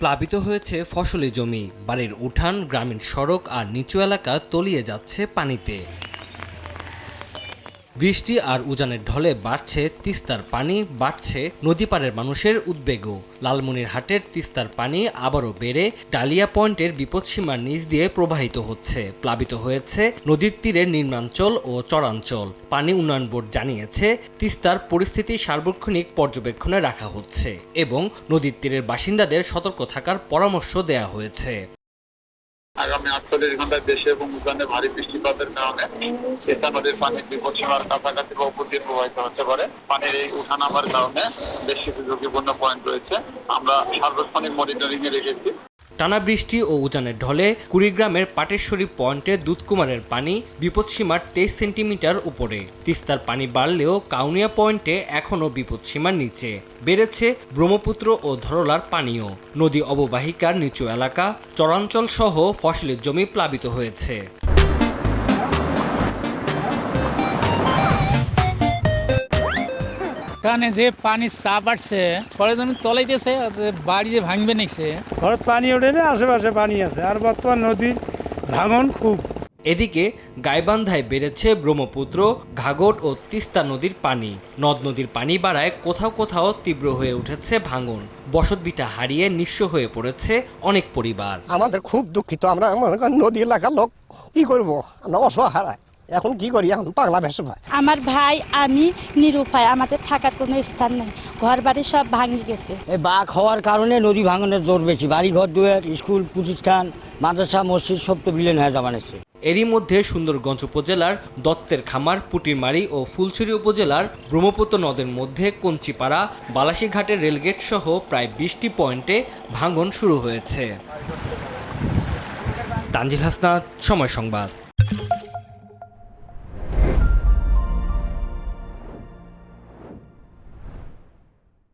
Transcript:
প্লাবিত হয়েছে ফসলি জমি, বাড়ির উঠান, গ্রামীণ সড়ক আর নিচু এলাকা তলিয়ে যাচ্ছে পানিতে। বৃষ্টি আর উজানের ঢলে বাড়ছে তিস্তার পানি, বাড়ছে নদী পাড়ের মানুষের উদ্বেগও। লালমনিরহাটের তিস্তার পানি আবারও বেড়ে ডালিয়া পয়েন্টের বিপদসীমার নিচ দিয়ে প্রবাহিত হচ্ছে। প্লাবিত হয়েছে নদীর তীরের নিম্নাঞ্চল ও চরাঞ্চল। পানি উন্নয়ন বোর্ড জানিয়েছে, তিস্তার পরিস্থিতি সার্বক্ষণিক পর্যবেক্ষণে রাখা হচ্ছে এবং নদীর তীরের বাসিন্দাদের সতর্ক থাকার পরামর্শ দেয়া হয়েছে। আগামী 48 ঘন্টায় দেশে এবং উজানে ভারী বৃষ্টিপাতের কারণে তিস্তা নদীর পানি বিপদসীমার কাছাকাছি বা উপর দিয়ে প্রবাহিত হতে পারে। পানির এই উঠানামার কারণে বেশ কিছু ঝুঁকিপূর্ণ পয়েন্ট রয়েছে, আমরা সার্বক্ষণিক মনিটরিং এ রেখেছি। টানা বৃষ্টি ও উজানের ঢলে কুড়িগ্রামের পাটেশ্বরী পয়েন্টে দুধকুমারের পানি বিপদসীমার 23 সেন্টিমিটার উপরে। তিস্তার পানি বাড়লেও কাউনিয়া পয়েন্টে এখনও বিপদসীমার নিচে। বেড়েছে ব্রহ্মপুত্র ও ধরলার পানিও। নদী অববাহিকার নিচু এলাকা, চরাঞ্চল সহ ফসলের জমি প্লাবিত হয়েছে। কারণে যে পানির চাপ আসছে ফলে জমি তলাইতেছে, বাড়ি যে ভাঙবে নিচ্ছে। ঘরের পানি ওঠে না, আশেপাশে পানি আছে, আর বর্তমান নদীর ভাঙন খুব। এদিকে গাইবান্ধায় বেড়েছে ব্রহ্মপুত্র, ঘাঘট ও তিস্তা নদীর পানি। নদ নদীর পানি বাড়ায় কোথাও কোথাও তীব্র হয়ে উঠেছে ভাঙন। বসতভিটা হারিয়ে নিঃস্ব হয়ে পড়েছে অনেক পরিবার। আমাদের খুব দুঃখিত, আমরা নদী এলাকার লোক কি করবো, আমরা অসহায়। এখন কি করি, এখন পাগলা ভেসে ভাই। আমার ভাই আমি নিরুপায়, আমাদের থাকার কোনো স্থান নেই, ঘর বাড়ি সব ভাঙে গেছে। এই বাঘ হওয়ার কারণে নদী ভাঙনের জোর বেশি। বাড়ি ঘর দুয়ার, স্কুল প্রতিষ্ঠান, মাদ্রাসা, মসজিদ সব তো বিলীন হয়ে যাবানেছে। এরই মধ্যে সুন্দরগঞ্জ উপজেলার দত্তের খামার, পুটিরমারি ও ফুলছড়ি উপজেলার ব্রহ্মপুত্র নদের মধ্যে কঞ্চিপাড়া, বালাসীঘাটের রেলগেট সহ প্রায় 20টি পয়েন্টে ভাঙন শুরু হয়েছে। তানজিল হাসনাত, সময় সংবাদ।